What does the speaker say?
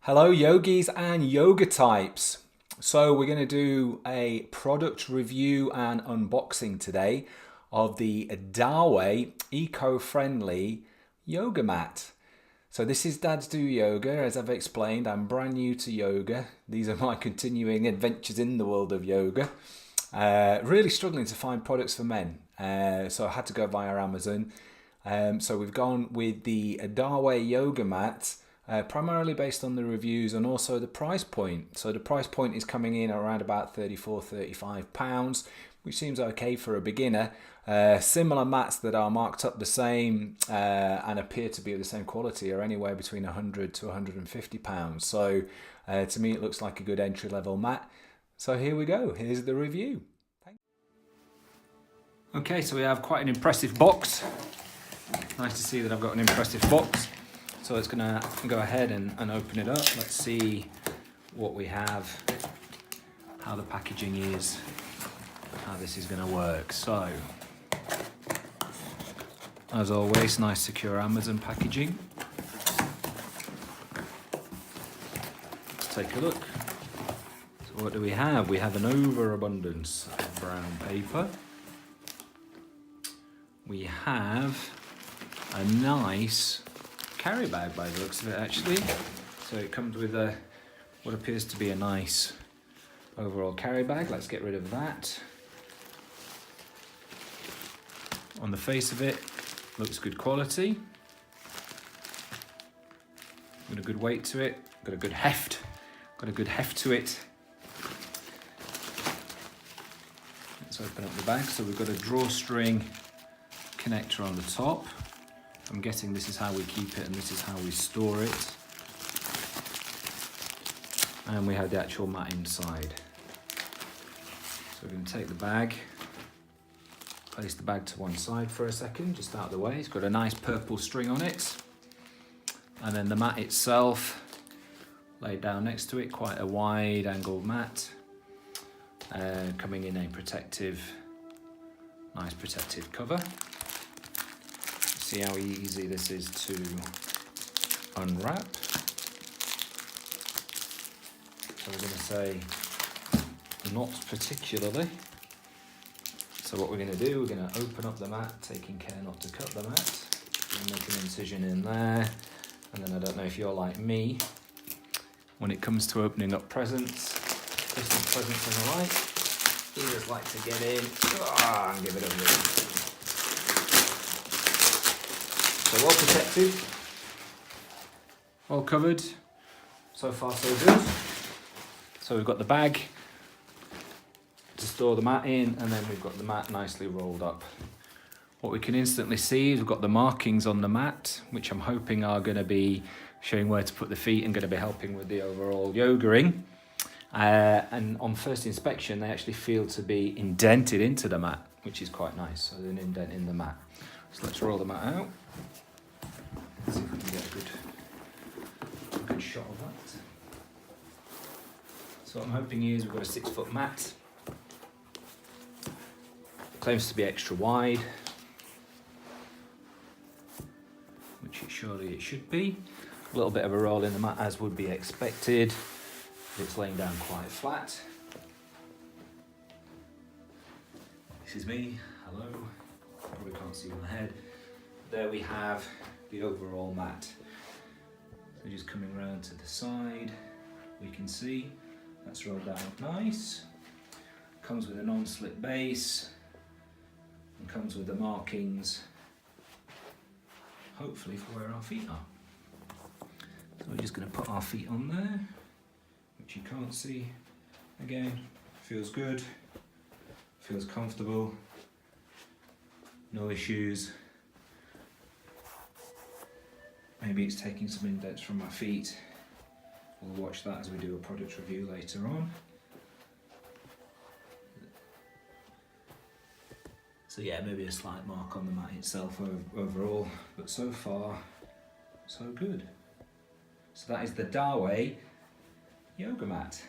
Hello yogis and yoga types. So we're going to do a product review and unboxing today of the DAWAY eco-friendly yoga mat. So this is Dad's Do Yoga. As I've explained, I'm brand new to yoga. These are my continuing adventures in the world of yoga. Really struggling to find products for men. So I had to go via Amazon. So we've gone with the DAWAY Yoga mat. Primarily based on the reviews and also the price point. So the price point is coming in around about £34-35, which seems okay for a beginner. Similar mats that are marked up the same and appear to be of the same quality are anywhere between £100 to £150. So to me it looks like a good entry level mat. So here we go, here's the review. Okay, so we have quite an impressive box. Nice to see that I've got an impressive box. So it's going to go ahead and open it up. Let's see what we have, how the packaging is, how this is going to work. So, as always, nice secure Amazon packaging. Let's take a look. So what do we have? We have an overabundance of brown paper. We have a nice carry bag by the looks of it, actually. So it comes with what appears to be a nice overall carry bag. Let's get rid of that. On the face of it, looks good quality. Got a good weight to it, got a good heft to it. Let's open up the bag. So we've got a drawstring connector on the top. I'm guessing this is how we keep it and this is how we store it. And we have the actual mat inside. So we're going to take the bag, place the bag to one side for a second, just out of the way. It's got a nice purple string on it. And then the mat itself, laid down next to it, quite a wide angled mat. Coming in a nice protective cover. See how easy this is to unwrap. So we're going to say not particularly. So what we're going to do, we're going to open up the mat, taking care not to cut the mat. And make an incision in there. And then I don't know if you're like me, when it comes to opening up presents, Christmas presents and the like, you just like to get in and give it a rip. So well protected, well covered, so far so good. So we've got the bag to store the mat in, and then we've got the mat nicely rolled up. What we can instantly see is we've got the markings on the mat, which I'm hoping are going to be showing where to put the feet and going to be helping with the overall yogaing. And on first inspection, they actually feel to be indented into the mat, which is quite nice. So there's an indent in the mat. So let's roll the mat out. See if we can get a good shot of that. So what I'm hoping is we've got a 6-foot mat. Claims to be extra wide, which surely it should be. A little bit of a roll in the mat as would be expected. It's laying down quite flat. This is me, hello. Probably can't see my head. There we have the overall mat. So just coming round to the side, we can see that's rolled down nice. Comes with a non-slip base and comes with the markings, hopefully for where our feet are. So we're just going to put our feet on there, which you can't see. Again, feels good, feels comfortable, no issues. Maybe it's taking some indents from my feet. We'll watch that as we do a product review later on. So yeah, maybe a slight mark on the mat itself overall, but so far, so good. So that is the DAWAY Yoga mat.